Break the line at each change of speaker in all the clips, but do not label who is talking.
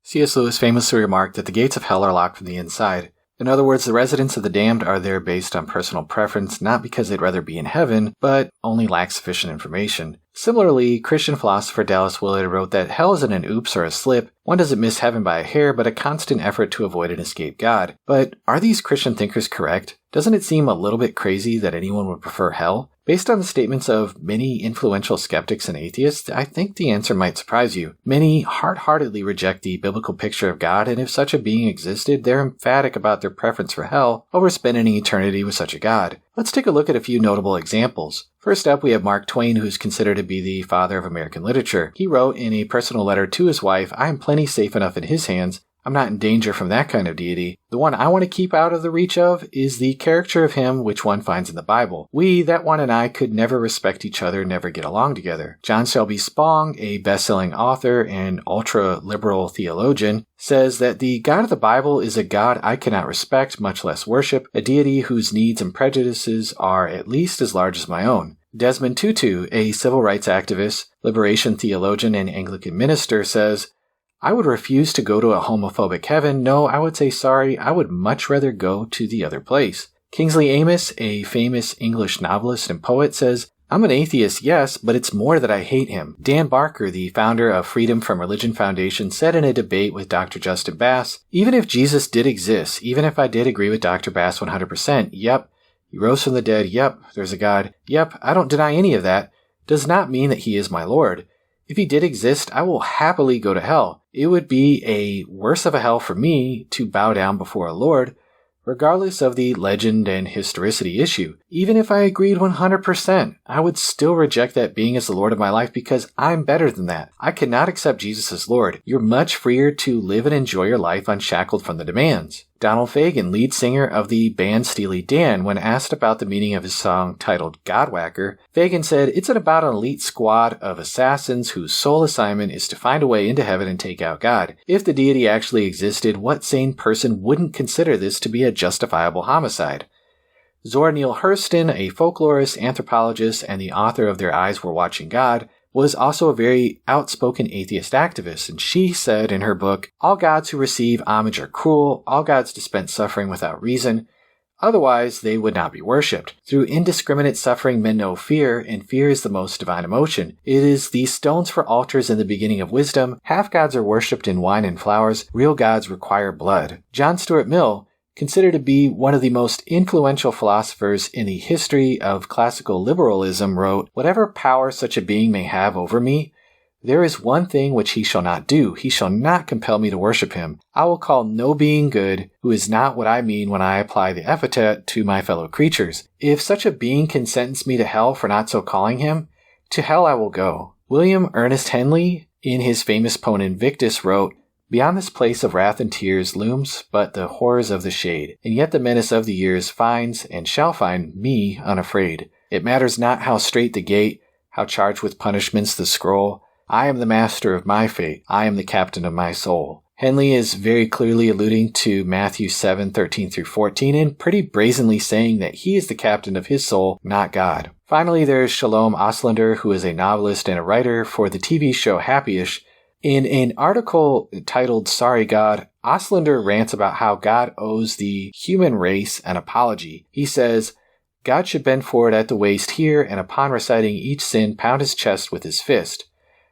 C.S. Lewis famously remarked that the gates of hell are locked from the inside. In other words, the residents of the damned are there based on personal preference, not because they'd rather be in heaven, but only lack sufficient information. Similarly, Christian philosopher Dallas Willard wrote that hell isn't an oops or a slip. One doesn't miss heaven by a hair, but a constant effort to avoid and escape God. But are these Christian thinkers correct? Doesn't it seem a little bit crazy that anyone would prefer hell? Based on the statements of many influential skeptics and atheists, I think the answer might surprise you. Many hard-heartedly reject the biblical picture of God, and if such a being existed, they're emphatic about their preference for hell over spending eternity with such a God. Let's take a look at a few notable examples. First up, we have Mark Twain, who's considered to be the father of American literature. He wrote in a personal letter to his wife, "I am plenty safe enough in his hands. I'm not in danger from that kind of deity. The one I want to keep out of the reach of is the character of him which one finds in the Bible. We, that one and I, could never respect each other, never get along together." John Shelby Spong, a best-selling author and ultra-liberal theologian, says that the God of the Bible is a God I cannot respect, much less worship, a deity whose needs and prejudices are at least as large as my own. Desmond Tutu, a civil rights activist, liberation theologian, and Anglican minister, says, "I would refuse to go to a homophobic heaven. No, I would say sorry. I would much rather go to the other place." Kingsley Amis, a famous English novelist and poet, says, "I'm an atheist, yes, but it's more that I hate him." Dan Barker, the founder of Freedom from Religion Foundation, said in a debate with Dr. Justin Bass, "Even if Jesus did exist, even if I did agree with Dr. Bass 100%, yep, he rose from the dead, yep, there's a God, yep, I don't deny any of that, does not mean that he is my Lord. If he did exist, I will happily go to hell. It would be a worse of a hell for me to bow down before a Lord, regardless of the legend and historicity issue. Even if I agreed 100%, I would still reject that being as the Lord of my life because I'm better than that. I cannot accept Jesus as Lord. You're much freer to live and enjoy your life unshackled from the demands." Donald Fagen, lead singer of the band Steely Dan, when asked about the meaning of his song titled Godwhacker, Fagen said, "It's about an elite squad of assassins whose sole assignment is to find a way into heaven and take out God. If the deity actually existed, what sane person wouldn't consider this to be a justifiable homicide?" Zora Neale Hurston, a folklorist, anthropologist, and the author of Their Eyes Were Watching God, was also a very outspoken atheist activist, and she said in her book, "All gods who receive homage are cruel, all gods dispense suffering without reason, otherwise they would not be worshipped. Through indiscriminate suffering men know fear, and fear is the most divine emotion. It is the stones for altars in the beginning of wisdom. Half gods are worshipped in wine and flowers, real gods require blood." John Stuart Mill, considered to be one of the most influential philosophers in the history of classical liberalism, wrote, "Whatever power such a being may have over me, there is one thing which he shall not do. He shall not compel me to worship him. I will call no being good who is not what I mean when I apply the epithet to my fellow creatures. If such a being can sentence me to hell for not so calling him, to hell I will go." William Ernest Henley, in his famous poem Invictus, wrote, "Beyond this place of wrath and tears looms but the horrors of the shade, and yet the menace of the years finds and shall find me unafraid. It matters not how strait the gate, how charged with punishments the scroll. I am the master of my fate. I am the captain of my soul." Henley is very clearly alluding to Matthew 7:13-14 and pretty brazenly saying that he is the captain of his soul, not God. Finally, there's Shalom Osher, who is a novelist and a writer for the TV show Happyish. In an article titled Sorry God, Oslander rants about how God owes the human race an apology. He says, "God should bend forward at the waist here, and upon reciting each sin, pound his chest with his fist,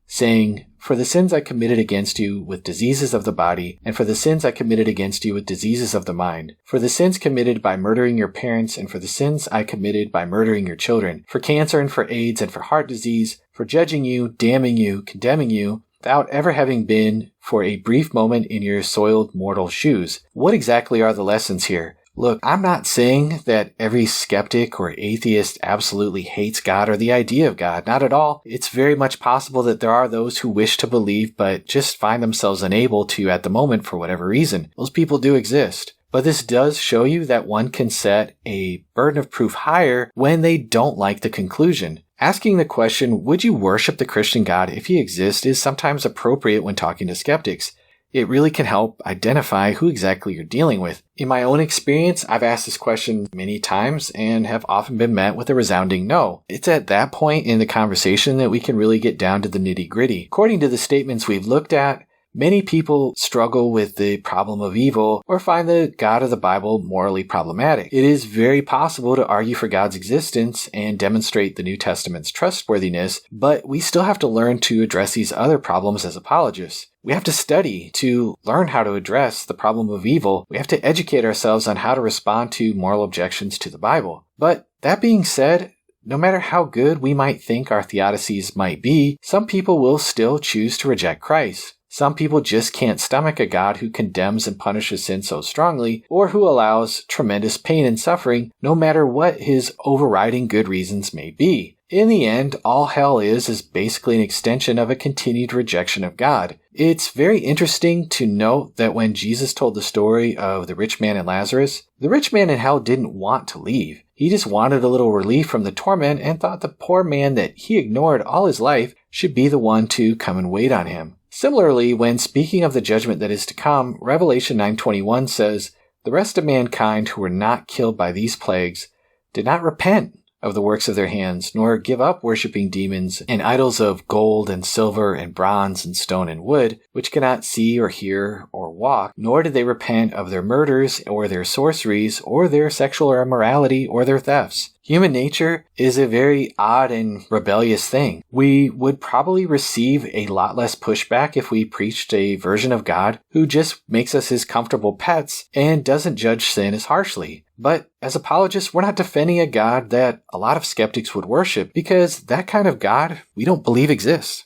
saying, 'For the sins I committed against you with diseases of the body, and for the sins I committed against you with diseases of the mind, for the sins committed by murdering your parents, and for the sins I committed by murdering your children, for cancer and for AIDS and for heart disease, for judging you, damning you, condemning you, without ever having been for a brief moment in your soiled mortal shoes.'" What exactly are the lessons here? Look, I'm not saying that every skeptic or atheist absolutely hates God or the idea of God. Not at all. It's very much possible that there are those who wish to believe but just find themselves unable to at the moment for whatever reason. Those people do exist. But this does show you that one can set a burden of proof higher when they don't like the conclusion. Asking the question, would you worship the Christian God if he exists, is sometimes appropriate when talking to skeptics. It really can help identify who exactly you're dealing with. In my own experience, I've asked this question many times and have often been met with a resounding no. It's at that point in the conversation that we can really get down to the nitty-gritty. According to the statements we've looked at, Many people struggle with the problem of evil or find the God of the Bible morally problematic. It is very possible to argue for God's existence and demonstrate the New Testament's trustworthiness, but we still have to learn to address these other problems as apologists. We have to study to learn how to address the problem of evil. We have to educate ourselves on how to respond to moral objections to the Bible. But that being said, no matter how good we might think our theodicies might be, some people will still choose to reject Christ. Some people just can't stomach a God who condemns and punishes sin so strongly, or who allows tremendous pain and suffering, no matter what his overriding good reasons may be. In the end, all hell is basically an extension of a continued rejection of God. It's very interesting to note that when Jesus told the story of the rich man and Lazarus, the rich man in hell didn't want to leave. He just wanted a little relief from the torment and thought the poor man that he ignored all his life should be the one to come and wait on him. Similarly, when speaking of the judgment that is to come, Revelation 9:21 says, "The rest of mankind who were not killed by these plagues did not repent of the works of their hands, nor give up worshipping demons and idols of gold and silver and bronze and stone and wood, which cannot see or hear or walk, nor did they repent of their murders or their sorceries or their sexual immorality or their thefts." Human nature is a very odd and rebellious thing. We would probably receive a lot less pushback if we preached a version of God who just makes us his comfortable pets and doesn't judge sin as harshly. But as apologists, we're not defending a God that a lot of skeptics would worship, because that kind of God we don't believe exists.